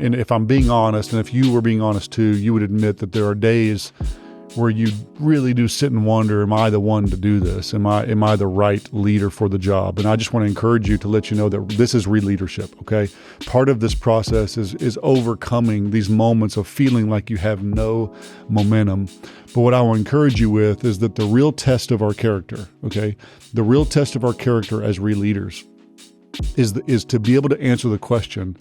And if I'm being honest, and if you were being honest too, you would admit that there are days where you really do sit and wonder, am I the one to do this? Am I the right leader for the job? And I just want to encourage you to let you know that this is ReLeadership, okay? Part of this process is overcoming these moments of feeling like you have no momentum. But what I will encourage you with is that the real test of our character, okay? The real test of our character as ReLeaders is to be able to answer the question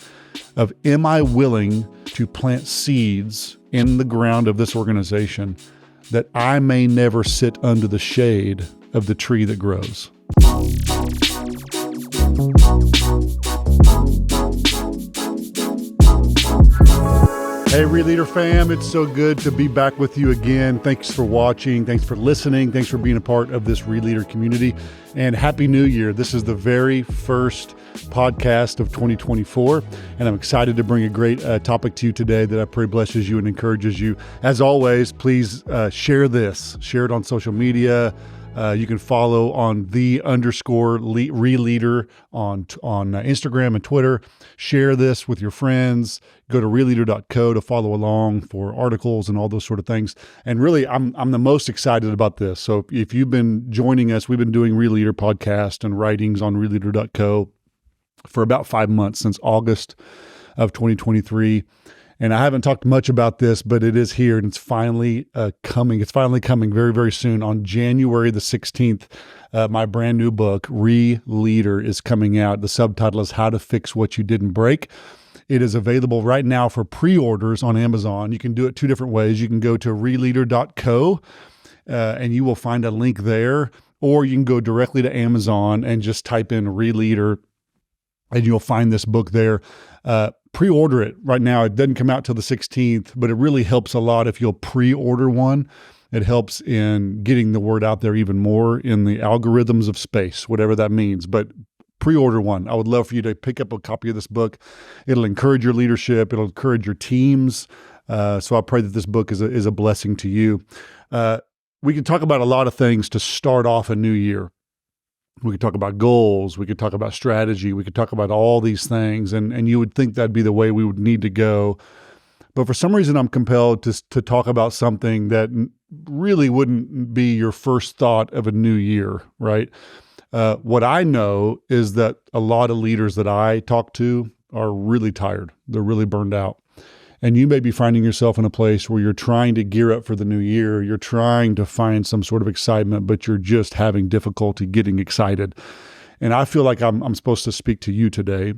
of, am I willing to plant seeds in the ground of this organization that I may never sit under the shade of the tree that grows? Hey, ReLeader fam, it's so good to be back with you again. Thanks for watching. Thanks for listening. Thanks for being a part of this ReLeader community. And Happy New Year. This is the very first podcast of 2024. And I'm excited to bring a great topic to you today that I pray blesses you and encourages you. As always, please share this. Share it on social media. You can follow on _ReLeader on Instagram and Twitter. Share this with your friends. Go to ReLeader.co to follow along for articles and all those sort of things. And really, I'm the most excited about this. So if you've been joining us, we've been doing ReLeader podcast and writings on ReLeader.co for about 5 months, since August of 2023. And I haven't talked much about this, but it is here and it's finally coming. It's finally coming very, very soon. On January the 16th, my brand new book, ReLeader, is coming out. The subtitle is How to Fix What You Didn't Break. It is available right now for pre-orders on Amazon. You can do it two different ways. You can go to ReLeader.co and you will find a link there, or you can go directly to Amazon and just type in ReLeader and you'll find this book there. Pre-order it right now. It doesn't come out till the 16th, but it really helps a lot if you'll pre-order one. It helps in getting the word out there even more in the algorithms of space, whatever that means. But pre-order one. I would love for you to pick up a copy of this book. It'll encourage your leadership. It'll encourage your teams. So I pray that this book is a blessing to you. We can talk about a lot of things to start off a new year. We could talk about goals. We could talk about strategy. We could talk about all these things. And you would think that'd be the way we would need to go. But for some reason, I'm compelled to talk about something that really wouldn't be your first thought of a new year, right? What I know is that a lot of leaders that I talk to are really tired. They're really burned out. And you may be finding yourself in a place where you're trying to gear up for the new year. You're trying to find some sort of excitement, but you're just having difficulty getting excited. And I feel like I'm supposed to speak to you today.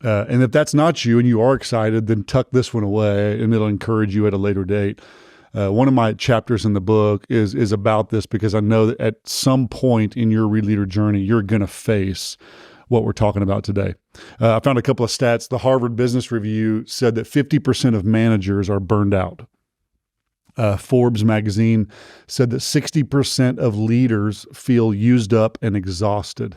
And if that's not you and you are excited, then tuck this one away and it'll encourage you at a later date. One of my chapters in the book is about this, because I know that at some point in your ReLeader journey, you're going to face what we're talking about today. I found a couple of stats. The Harvard Business Review said that 50% of managers are burned out. Forbes magazine said that 60% of leaders feel used up and exhausted.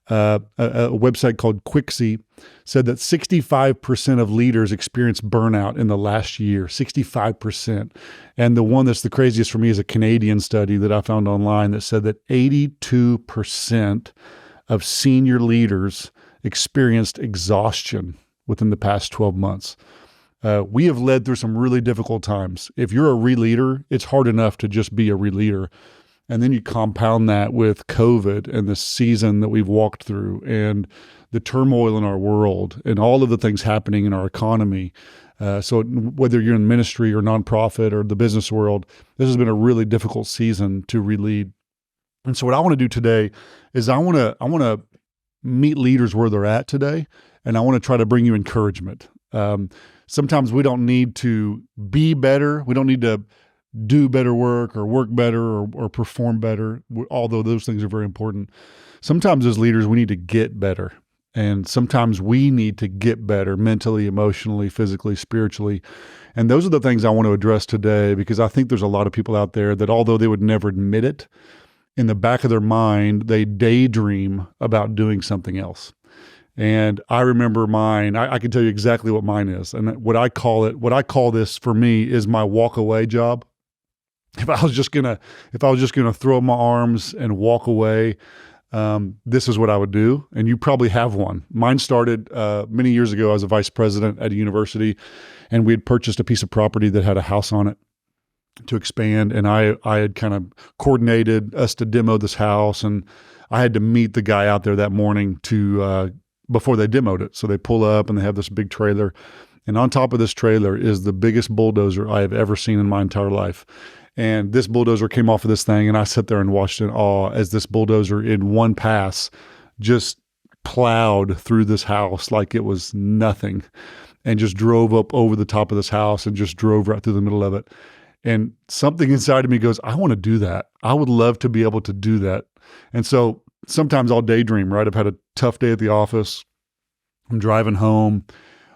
A website called Quixie said that 65% of leaders experienced burnout in the last year, 65%. And the one that's the craziest for me is a Canadian study that I found online that said that 82% of senior leaders experienced exhaustion within the past 12 months. We have led through some really difficult times. If you're a ReLeader, it's hard enough to just be a ReLeader. And then you compound that with COVID and the season that we've walked through and the turmoil in our world and all of the things happening in our economy. So whether you're in ministry or nonprofit or the business world, this has been a really difficult season to ReLead. And so what I want to do today is I want to meet leaders where they're at today, and I want to try to bring you encouragement. Sometimes we don't need to be better. We don't need to do better work or work better or perform better, although those things are very important. Sometimes as leaders, we need to get better. And sometimes we need to get better mentally, emotionally, physically, spiritually. And those are the things I want to address today, because I think there's a lot of people out there that, although they would never admit it, in the back of their mind, they daydream about doing something else. And I remember mine. I can tell you exactly what mine is. And what I call this for me is my walk away job. If I was just gonna throw up my arms and walk away, this is what I would do. And you probably have one. Mine started many years ago. I was a vice president at a university, and we had purchased a piece of property that had a house on it to expand. And I had kind of coordinated us to demo this house, and I had to meet the guy out there that morning to before they demoed it. So they pull up and they have this big trailer. And on top of this trailer is the biggest bulldozer I have ever seen in my entire life. And this bulldozer came off of this thing, and I sat there and watched in awe as this bulldozer in one pass just plowed through this house like it was nothing, and just drove up over the top of this house and just drove right through the middle of it. And something inside of me goes, I want to do that. I would love to be able to do that. And so sometimes I'll daydream, right? I've had a tough day at the office. I'm driving home.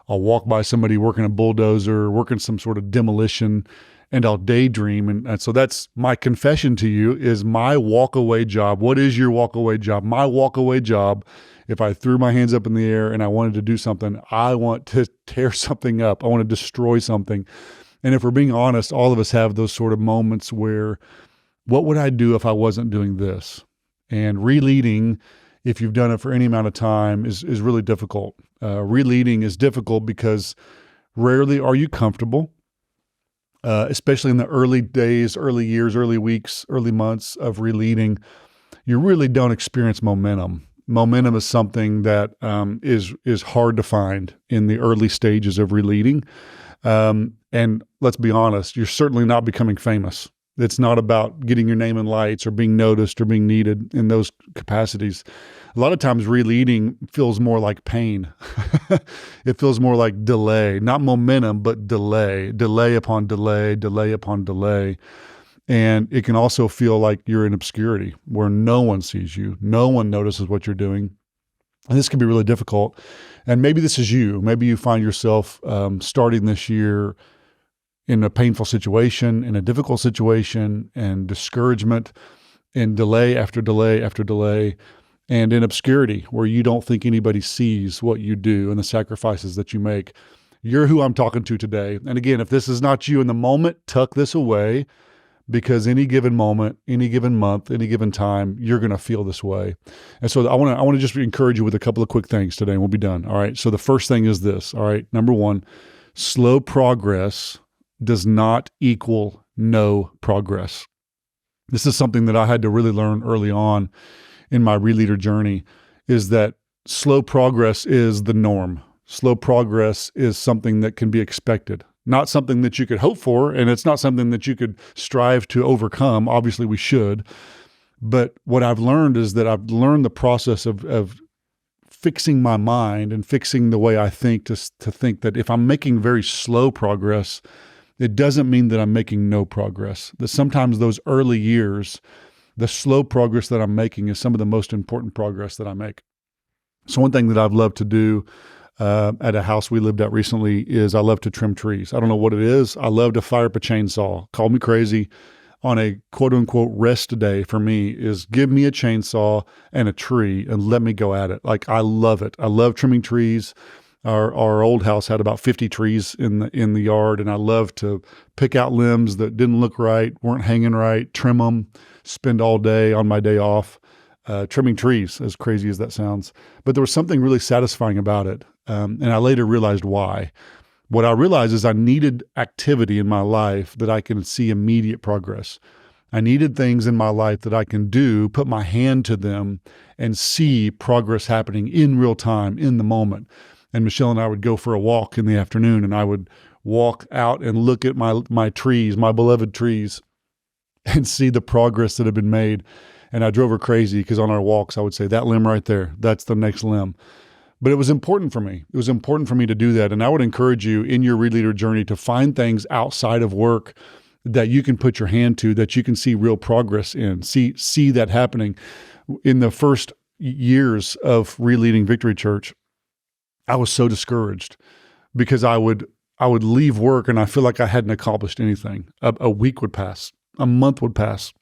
I'll walk by somebody working a bulldozer, working some sort of demolition, and I'll daydream. And so that's my confession to you, is my walkaway job. What is your walkaway job? My walkaway job, if I threw my hands up in the air and I wanted to do something, I want to tear something up. I want to destroy something. And if we're being honest, all of us have those sort of moments where, what would I do if I wasn't doing this? And releading, if you've done it for any amount of time, is really difficult. Releading is difficult because rarely are you comfortable, especially in the early days, early years, early weeks, early months of releading. You really don't experience momentum. Momentum is something that is hard to find in the early stages of releading. And let's be honest, you're certainly not becoming famous. It's not about getting your name in lights or being noticed or being needed in those capacities. A lot of times releading feels more like pain. It feels more like delay, not momentum, but delay upon delay, delay upon delay. And it can also feel like you're in obscurity where no one sees you. No one notices what you're doing. And this can be really difficult. And maybe this is you. Maybe you find yourself starting this year in a painful situation, in a difficult situation, and discouragement, and delay after delay after delay, and in obscurity where you don't think anybody sees what you do and the sacrifices that you make. You're who I'm talking to today. And again, if this is not you in the moment, tuck this away, because any given moment, any given month, any given time, you're going to feel this way. And so I want to just encourage you with a couple of quick things today, and we'll be done. All right. So the first thing is this. All right. Number one, slow progress does not equal no progress. This is something that I had to really learn early on in my ReLeader journey, is that slow progress is the norm. Slow progress is something that can be expected, not something that you could hope for, and it's not something that you could strive to overcome. Obviously, we should. But what I've learned is that I've learned the process of fixing my mind and fixing the way I think to think that if I'm making very slow progress, it doesn't mean that I'm making no progress. That sometimes those early years, the slow progress that I'm making is some of the most important progress that I make. So one thing that I've loved to do at a house we lived at recently is I love to trim trees. I don't know what it is. I love to fire up a chainsaw. Call me crazy. On a quote unquote rest day for me is give me a chainsaw and a tree and let me go at it. Like, I love it. I love trimming trees. Our old house had about 50 trees in the yard, and I love to pick out limbs that didn't look right, weren't hanging right, trim them, spend all day on my day off trimming trees, as crazy as that sounds. But there was something really satisfying about it, and I later realized why. What I realized is I needed activity in my life that I can see immediate progress. I needed things in my life that I can do, put my hand to them, and see progress happening in real time, in the moment. And Michelle and I would go for a walk in the afternoon, and I would walk out and look at my trees, my beloved trees, and see the progress that had been made. And I drove her crazy because on our walks, I would say, that limb right there, that's the next limb. But it was important for me. It was important for me to do that. And I would encourage you in your ReLeader journey to find things outside of work that you can put your hand to, that you can see real progress in, see that happening. In the first years of ReLeading Victory Church, I was so discouraged because I would leave work and I feel like I hadn't accomplished anything. A week would pass, a month would pass,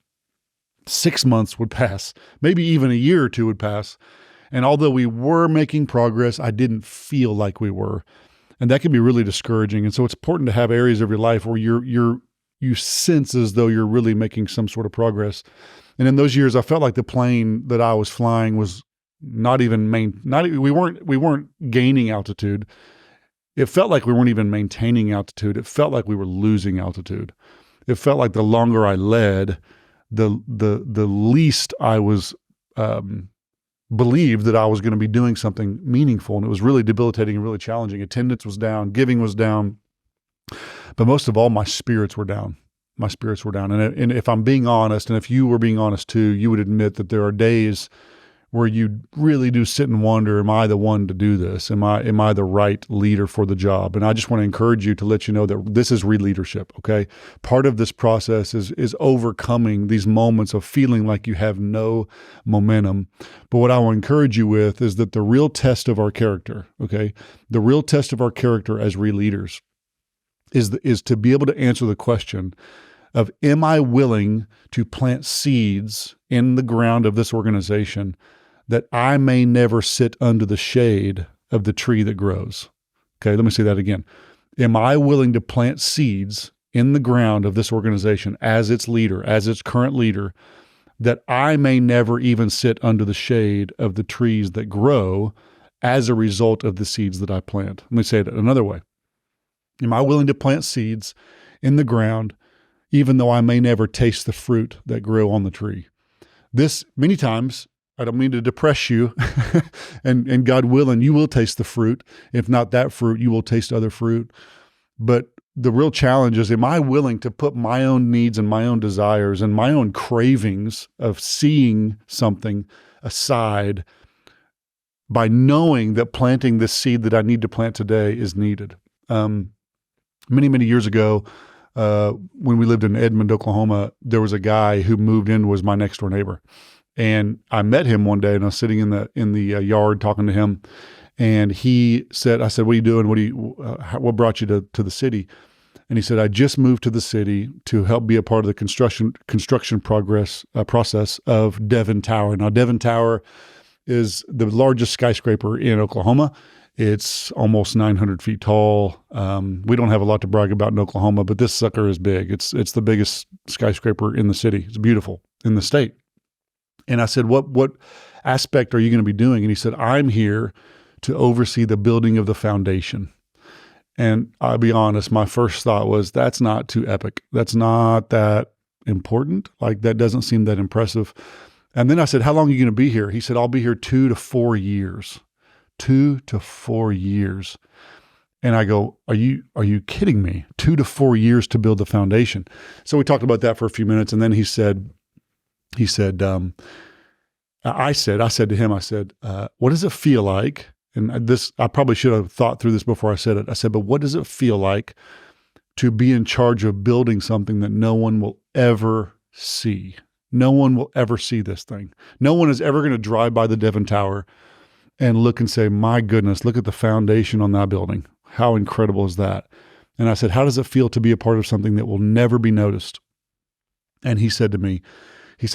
6 months would pass, maybe even a year or two would pass. And although we were making progress, I didn't feel like we were. And that can be really discouraging. And so it's important to have areas of your life where you you sense as though you're really making some sort of progress. And in those years, I felt like the plane that I was flying was we weren't gaining altitude. It felt like we weren't even maintaining altitude. It felt like we were losing altitude. It felt like the longer I led, the least I was believed that I was going to be doing something meaningful. And it was really debilitating and really challenging. Attendance was down, giving was down. But most of all, my spirits were down. My spirits were down. And if I'm being honest, and if you were being honest too, you would admit that there are days where you really do sit and wonder, am I the one to do this? Am I the right leader for the job? And I just want to encourage you to let you know that this is ReLeadership, okay? Part of this process is overcoming these moments of feeling like you have no momentum. But what I will encourage you with is that the real test of our character, okay? The real test of our character as ReLeaders is to be able to answer the question of, am I willing to plant seeds in the ground of this organization that I may never sit under the shade of the tree that grows? Okay, let me say that again. Am I willing to plant seeds in the ground of this organization as its leader, as its current leader, that I may never even sit under the shade of the trees that grow as a result of the seeds that I plant? Let me say it another way. Am I willing to plant seeds in the ground even though I may never taste the fruit that grow on the tree? This, many times, I don't mean to depress you, and God willing, you will taste the fruit. If not that fruit, you will taste other fruit. But the real challenge is, am I willing to put my own needs and my own desires and my own cravings of seeing something aside by knowing that planting this seed that I need to plant today is needed? Many, many years ago, when we lived in Edmond, Oklahoma, there was a guy who moved in, was my next door neighbor. And I met him one day, and I was sitting in the yard talking to him. And I said, what are you doing? What brought you to the city? And he said, I just moved to the city to help be a part of the construction process of Devon Tower. Now, Devon Tower is the largest skyscraper in Oklahoma. It's almost 900 feet tall. We don't have a lot to brag about in Oklahoma, but this sucker is big. It's the biggest skyscraper in the city. It's beautiful in the state. And I said, what aspect are you going to be doing? And he said, I'm here to oversee the building of the foundation. And I'll be honest, my first thought was, that's not too epic. That's not that important. Like, that doesn't seem that impressive. And then I said, how long are you going to be here? He said, I'll be here 2 to 4 years. 2 to 4 years. And I go, are you kidding me? 2 to 4 years to build the foundation. So we talked about that for a few minutes. And then I said to him, what does it feel like? And I probably should have thought through this before I said it. I said, but what does it feel like to be in charge of building something that no one will ever see? No one will ever see this thing. No one is ever going to drive by the Devon Tower and look and say, my goodness, look at the foundation on that building. How incredible is that? And I said, how does it feel to be a part of something that will never be noticed? And he said to me,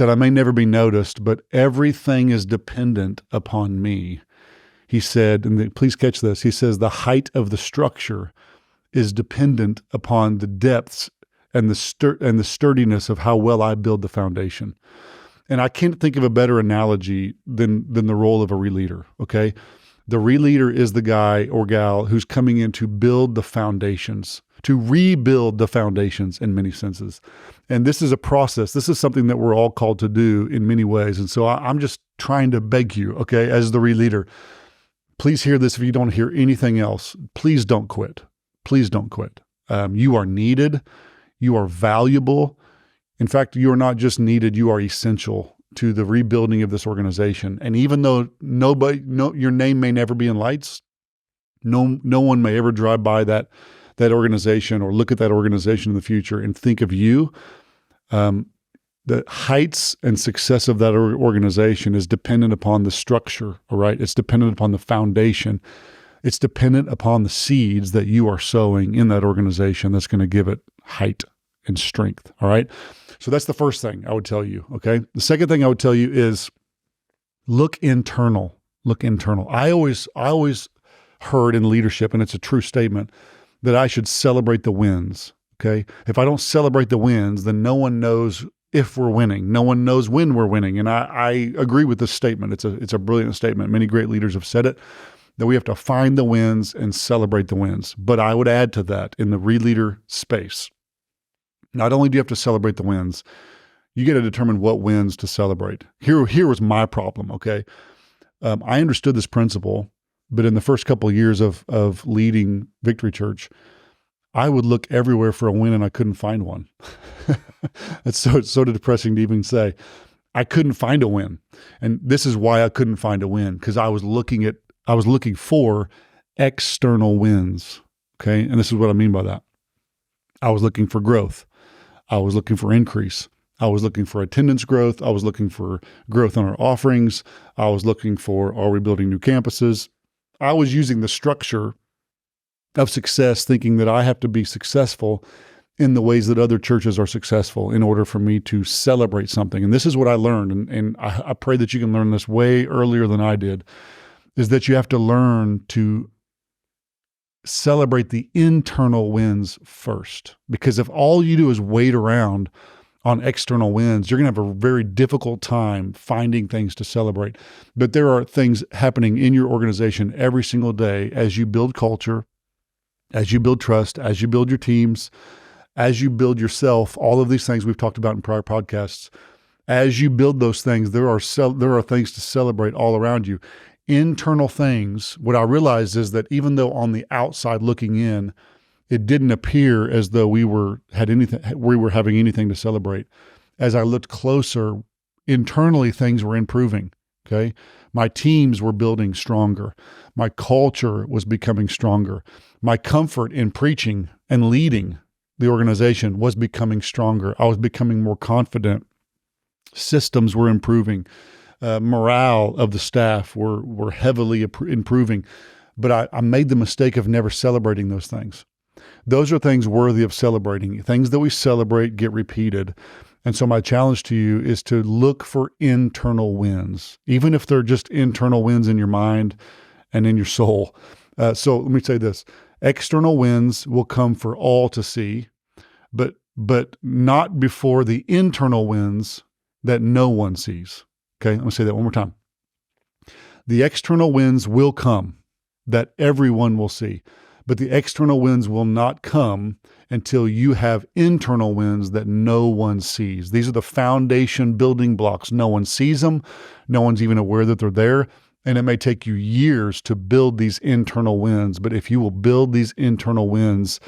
I may never be noticed, but everything is dependent upon me. He said, and please catch this, he says, the height of the structure is dependent upon the depths and the sturdiness of how well I build the foundation. And I can't think of a better analogy than the role of a ReLeader, okay? The ReLeader is the guy or gal who's coming in to build the foundations, to rebuild the foundations in many senses. And this is a process. This is something that we're all called to do in many ways. And so I'm just trying to beg you, okay, as the ReLeader, please hear this. If you don't hear anything else, please don't quit. Please don't quit. You are needed. You are valuable. In fact, you are not just needed, you are essential to the rebuilding of this organization. And even though your name may never be in lights, no one may ever drive by that organization or look at that organization in the future and think of you, the heights and success of that organization is dependent upon the structure, all right? It's dependent upon the foundation. It's dependent upon the seeds that you are sowing in that organization that's going to give it height and strength, all right? So that's the first thing I would tell you, okay? The second thing I would tell you is look internal. Look internal. I always heard in leadership, and it's a true statement, that I should celebrate the wins. Okay. If I don't celebrate the wins, then no one knows if we're winning. No one knows when we're winning. And I agree with this statement. It's a brilliant statement. Many great leaders have said it, that we have to find the wins and celebrate the wins. But I would add to that in the ReLeader space, not only do you have to celebrate the wins, you got to determine what wins to celebrate. Here was my problem, okay? I understood this principle, but in the first couple of years of leading Victory Church, I would look everywhere for a win and I couldn't find one. It's so depressing to even say. I couldn't find a win. And this is why I couldn't find a win, because I was looking for external wins, okay? And this is what I mean by that. I was looking for growth. I was looking for increase. I was looking for attendance growth. I was looking for growth on our offerings. I was looking for, are we building new campuses? I was using the structure of success, thinking that I have to be successful in the ways that other churches are successful in order for me to celebrate something. And this is what I learned, and I pray that you can learn this way earlier than I did, is that you have to learn to celebrate the internal wins first. Because if all you do is wait around on external wins, you're going to have a very difficult time finding things to celebrate. But there are things happening in your organization every single day as you build culture, as you build trust, as you build your teams, as you build yourself, all of these things we've talked about in prior podcasts. As you build those things, there are things to celebrate all around you. Internal things, what I realized is that even though on the outside looking in, it didn't appear as though we were having anything to celebrate. As I looked closer, internally things were improving. Okay. My teams were building stronger. My culture was becoming stronger. My comfort in preaching and leading the organization was becoming stronger. I was becoming more confident. Systems were improving. Morale of the staff were heavily improving. But I made the mistake of never celebrating those things. Those are things worthy of celebrating. Things that we celebrate get repeated. And so my challenge to you is to look for internal wins, even if they're just internal wins in your mind and in your soul. So let me say this. External wins will come for all to see, but not before the internal wins that no one sees. Okay, let me say that one more time. The external wins will come that everyone will see, but the external wins will not come until you have internal wins that no one sees. These are the foundation building blocks. No one sees them. No one's even aware that they're there. And it may take you years to build these internal wins. But if you will build these internal wins,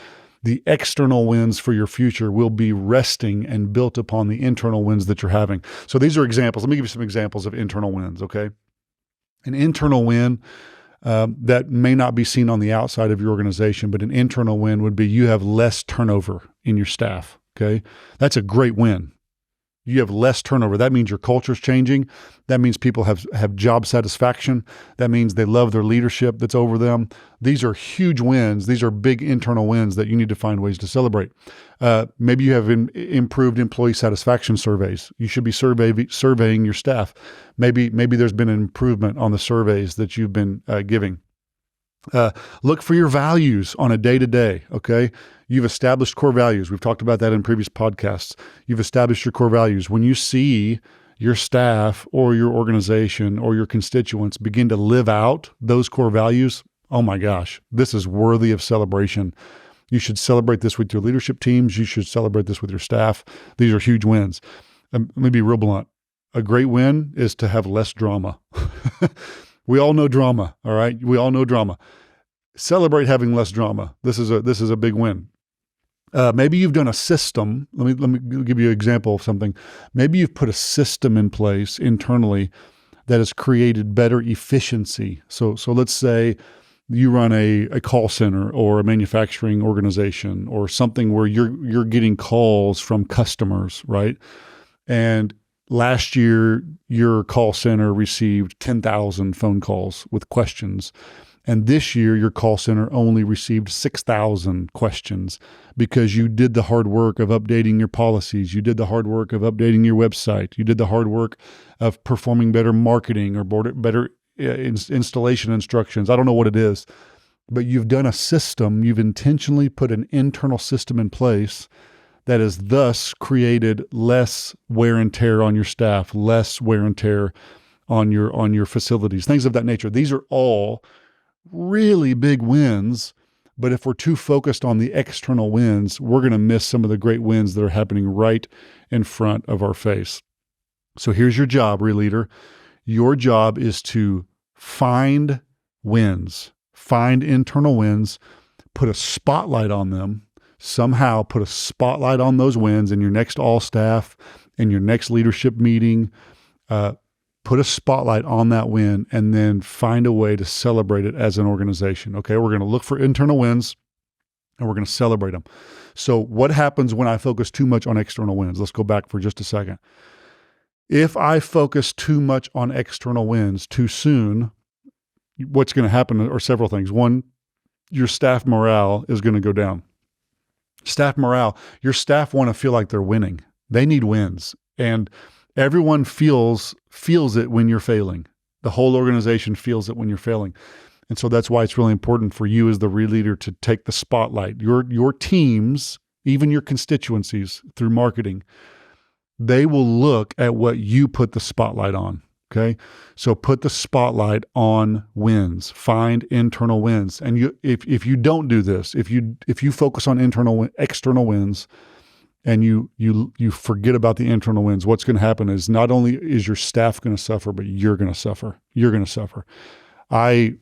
the external wins for your future will be resting and built upon the internal wins that you're having. So these are examples. Let me give you some examples of internal wins, okay? An internal win that may not be seen on the outside of your organization, but an internal win would be you have less turnover in your staff, okay? That's a great win. You have less turnover. That means your culture is changing. That means people have job satisfaction. That means they love their leadership that's over them. These are huge wins. These are big internal wins that you need to find ways to celebrate. Maybe you have improved employee satisfaction surveys. You should be surveying your staff. Maybe there's been an improvement on the surveys that you've been giving. Look for your values on a day-to-day, okay? You've established core values. We've talked about that in previous podcasts. You've established your core values. When you see your staff or your organization or your constituents begin to live out those core values, oh my gosh, this is worthy of celebration. You should celebrate this with your leadership teams. You should celebrate this with your staff. These are huge wins. Let me be real blunt. A great win is to have less drama. We all know drama, all right? We all know drama. Celebrate having less drama. This is a big win. Maybe you've done a system. Let me give you an example of something. Maybe you've put a system in place internally that has created better efficiency. So let's say you run a call center or a manufacturing organization or something where you're getting calls from customers, right? And last year, your call center received 10,000 phone calls with questions. And this year, your call center only received 6,000 questions because you did the hard work of updating your policies. You did the hard work of updating your website. You did the hard work of performing better marketing or better installation instructions. I don't know what it is, but you've done a system, you've intentionally put an internal system in place that has thus created less wear and tear on your staff, less wear and tear on your facilities, things of that nature. These are all really big wins, but if we're too focused on the external wins, we're going to miss some of the great wins that are happening right in front of our face. So here's your job, ReLeader. Your job is to find wins, find internal wins, put a spotlight on them, somehow put a spotlight on those wins in your next all staff, in your next leadership meeting. Put a spotlight on that win and then find a way to celebrate it as an organization. Okay, we're going to look for internal wins and we're going to celebrate them. So what happens when I focus too much on external wins? Let's go back for just a second. If I focus too much on external wins too soon, what's going to happen are several things. One, your staff morale is going to go down. Staff morale, your staff want to feel like they're winning. They need wins. And everyone feels it when you're failing. The whole organization feels it when you're failing. And so that's why it's really important for you as the ReLeader to take the spotlight. Your teams, even your constituencies through marketing, they will look at what you put the spotlight on. Okay. So put the spotlight on wins, find internal wins. And if you don't do this, if you focus on external wins, and you forget about the internal wins, what's going to happen is not only is your staff going to suffer, but you're going to suffer. You're going to suffer. I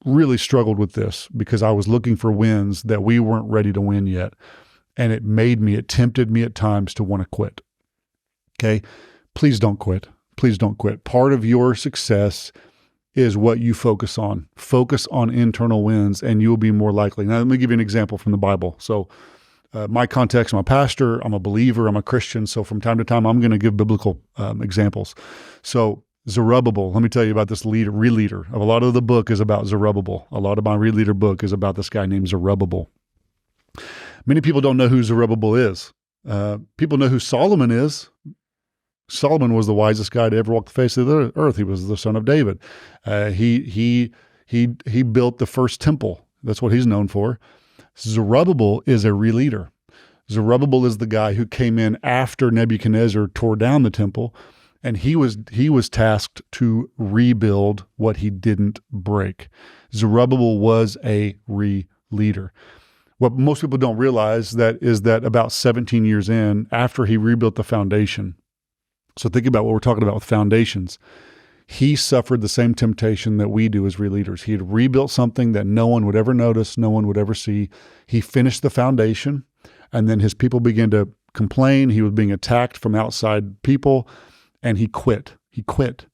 really struggled with this because I was looking for wins that we weren't ready to win yet. And it tempted me at times to want to quit. Okay. Please don't quit. Please don't quit. Part of your success is what you focus on. Focus on internal wins and you'll be more likely. Now, let me give you an example from the Bible. So, my context, I'm a pastor, I'm a believer, I'm a Christian. So from time to time, I'm going to give biblical examples. So Zerubbabel, let me tell you about this ReLeader. A lot of the book is about Zerubbabel. A lot of my ReLeader book is about this guy named Zerubbabel. Many people don't know who Zerubbabel is. People know who Solomon is. Solomon was the wisest guy to ever walk the face of the earth. He was the son of David. He built the first temple. That's what he's known for. Zerubbabel is a ReLeader. Zerubbabel is the guy who came in after Nebuchadnezzar tore down the temple, and he was tasked to rebuild what he didn't break. Zerubbabel was a ReLeader. What most people don't realize is that about 17 years in, after he rebuilt the foundation, so think about what we're talking about with foundations, he suffered the same temptation that we do as ReLeaders. He had rebuilt something that no one would ever notice, no one would ever see. He finished the foundation, and then his people began to complain. He was being attacked from outside people, and he quit. He quit.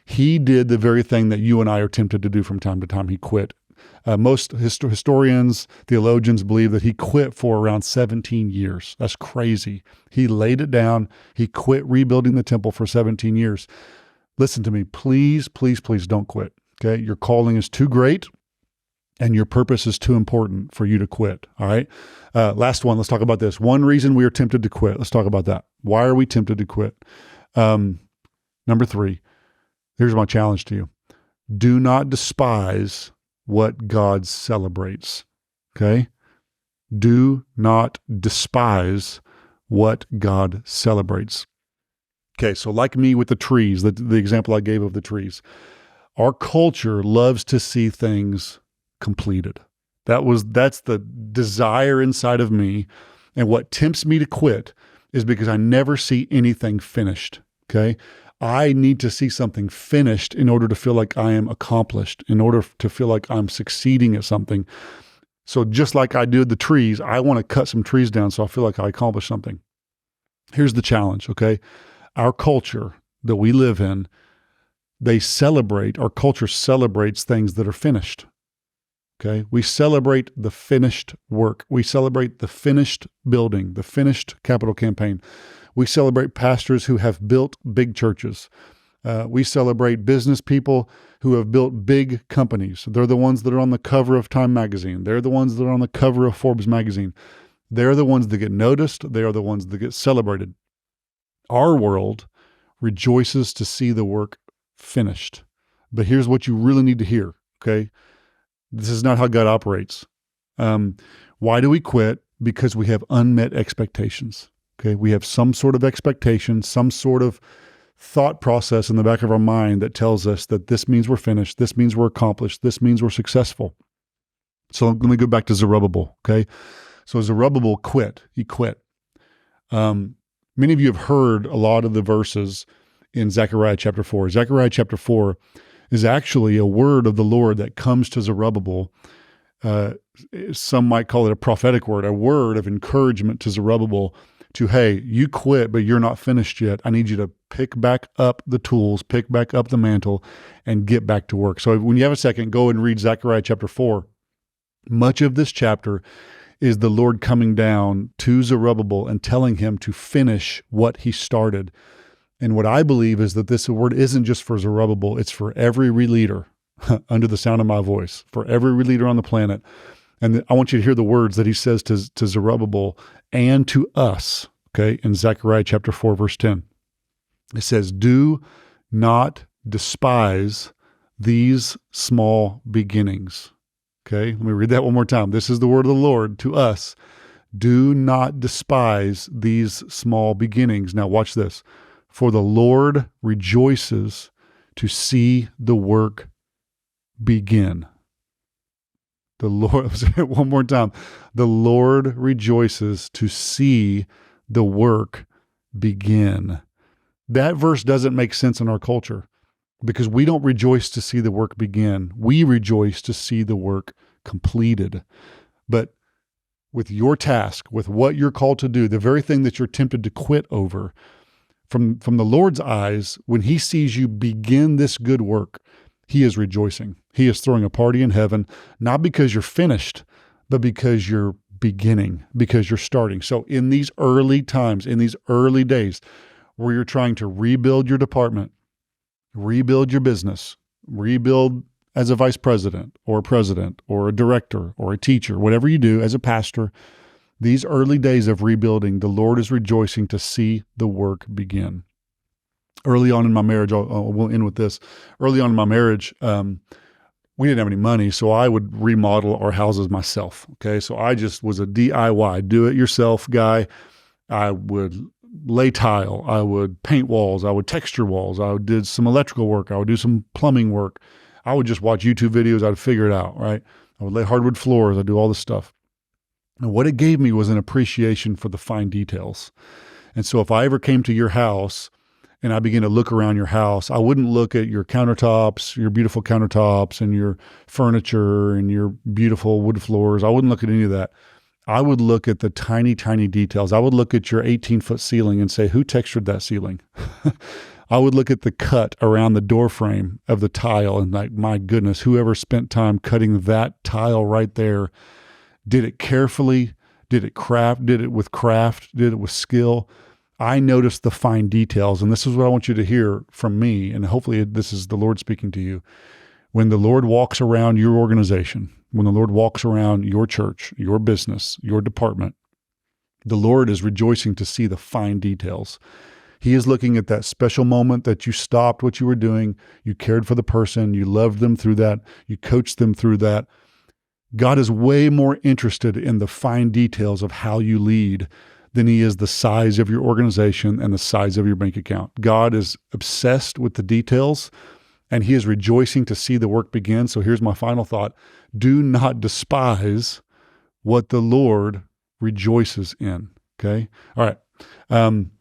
He did the very thing that you and I are tempted to do from time to time. He quit. Most historians, theologians believe that he quit for around 17 years. That's crazy. He laid it down. He quit rebuilding the temple for 17 years. Listen to me, please, please, please don't quit. Okay. Your calling is too great and your purpose is too important for you to quit. All right. Last one. Let's talk about this. One reason we are tempted to quit. Let's talk about that. Why are we tempted to quit? Number 3, here's my challenge to you. Do not despise what God celebrates. Okay. Do not despise what God celebrates. Okay, so like me with the trees, the example I gave of the trees, our culture loves to see things completed. That's the desire inside of me. And what tempts me to quit is because I never see anything finished. Okay. I need to see something finished in order to feel like I am accomplished, in order to feel like I'm succeeding at something. So just like I did the trees, I want to cut some trees down so I feel like I accomplished something. Here's the challenge. Okay. Our culture that we live in, our culture celebrates things that are finished. Okay. We celebrate the finished work. We celebrate the finished building, the finished capital campaign. We celebrate pastors who have built big churches. We celebrate business people who have built big companies. They're the ones that are on the cover of Time magazine. They're the ones that are on the cover of Forbes magazine. They're the ones that get noticed. They are the ones that get celebrated. Our world rejoices to see the work finished. But here's what you really need to hear, okay? This is not how God operates. Why do we quit? Because we have unmet expectations. Okay, we have some sort of expectation, some sort of thought process in the back of our mind that tells us that this means we're finished, this means we're accomplished, this means we're successful. So let me go back to Zerubbabel, okay? So Zerubbabel quit. He quit. Many of you have heard a lot of the verses in Zechariah chapter 4. Zechariah chapter 4 is actually a word of the Lord that comes to Zerubbabel. Some might call it a prophetic word, a word of encouragement to Zerubbabel to, hey, you quit, but you're not finished yet. I need you to pick back up the tools, pick back up the mantle, and get back to work. So when you have a second, go and read Zechariah chapter 4. Much of this chapter is the Lord coming down to Zerubbabel and telling him to finish what he started. And what I believe is that this word isn't just for Zerubbabel, it's for every ReLeader under the sound of my voice, for every ReLeader on the planet. And I want you to hear the words that he says to Zerubbabel and to us, okay, in Zechariah chapter 4, verse 10. It says, do not despise these small beginnings. Okay, let me read that one more time. This is the word of the Lord to us. Do not despise these small beginnings. Now watch this. For the Lord rejoices to see the work begin. The Lord, I'll say it one more time. The Lord rejoices to see the work begin. That verse doesn't make sense in our culture because we don't rejoice to see the work begin. We rejoice to see the work completed. But with your task, with what you're called to do, the very thing that you're tempted to quit over, from the Lord's eyes, when he sees you begin this good work, he is rejoicing. He is throwing a party in heaven, not because you're finished, but because you're beginning, because you're starting. So in these early times, in these early days, where you're trying to rebuild your department, rebuild your business, rebuild as a vice president or a director or a teacher, whatever you do as a pastor, these early days of rebuilding, the Lord is rejoicing to see the work begin. Early on in my marriage, we'll end with this. Early on in my marriage, we didn't have any money, so I would remodel our houses myself. Okay, so I just was a DIY, do-it-yourself guy. I would lay tile, I would paint walls, I would texture walls, I did some electrical work, I would do some plumbing work. I would just watch YouTube videos, I'd figure it out, right? I would lay hardwood floors, I'd do all this stuff. And what it gave me was an appreciation for the fine details. And so if I ever came to your house and I began to look around your house, I wouldn't look at your countertops, your beautiful countertops and your furniture and your beautiful wood floors. I wouldn't look at any of that. I would look at the tiny, tiny details. I would look at your 18-foot ceiling and say, who textured that ceiling? I would look at the cut around the door frame of the tile and like, my goodness, whoever spent time cutting that tile right there, did it carefully, did it with craft, did it with skill. I noticed the fine details, and this is what I want you to hear from me, and hopefully this is the Lord speaking to you. When the Lord walks around your organization, when the Lord walks around your church, your business, your department, the Lord is rejoicing to see the fine details. He is looking at that special moment that you stopped what you were doing, you cared for the person, you loved them through that, you coached them through that. God is way more interested in the fine details of how you lead than he is the size of your organization and the size of your bank account. God is obsessed with the details, and he is rejoicing to see the work begin. So here's my final thought. Do not despise what the Lord rejoices in, okay? All right. I'm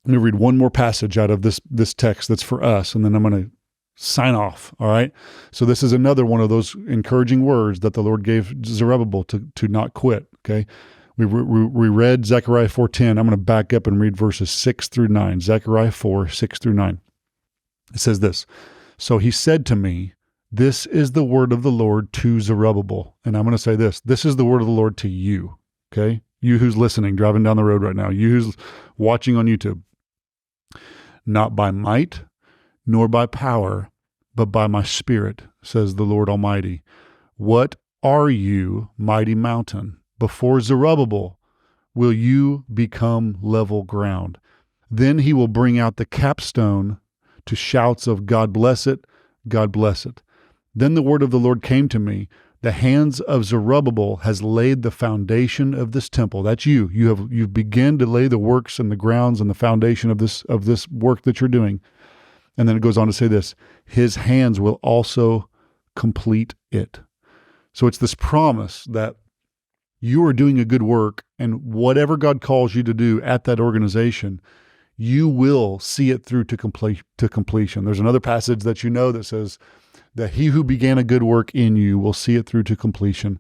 going to read one more passage out of this text that's for us, and then I'm going to sign off, all right? So this is another one of those encouraging words that the Lord gave Zerubbabel to not quit, okay? We read Zechariah 4:10. I'm going to back up and read verses 6 through 9. Zechariah 4, 6 through 9. It says this, so he said to me, this is the word of the Lord to Zerubbabel. And I'm going to say this is the word of the Lord to you, okay? You who's listening, driving down the road right now, you who's watching on YouTube. Not by might, nor by power, but by my spirit, says the Lord Almighty. What are you, mighty mountain? Before Zerubbabel will you become level ground. Then he will bring out the capstone to shouts of God bless it, God bless it. Then the word of the Lord came to me, The hands of Zerubbabel has laid the foundation of this temple. That's you. You've begun to lay the works and the grounds and the foundation of this work that you're doing. And then it goes on to say this, his hands will also complete it. So it's this promise that you are doing a good work, and whatever God calls you to do at that organization, you will see it through to completion. There's another passage that you know that says that he who began a good work in you will see it through to completion.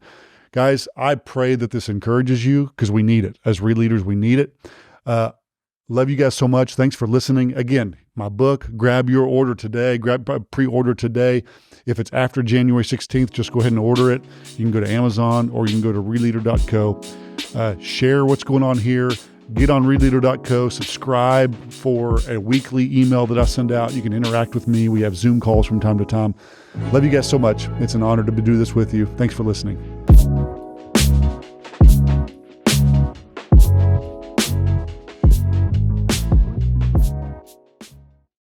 Guys, I pray that this encourages you because we need it. As ReLeaders, we need it. Love you guys so much. Thanks for listening. Again, my book, grab your order today, pre-order today. If it's after January 16th, just go ahead and order it. You can go to Amazon or you can go to ReLeader.co. Share what's going on here. Get on ReLeader.co, subscribe for a weekly email that I send out. You can interact with me. We have Zoom calls from time to time. Love you guys so much. It's an honor to do this with you. Thanks for listening.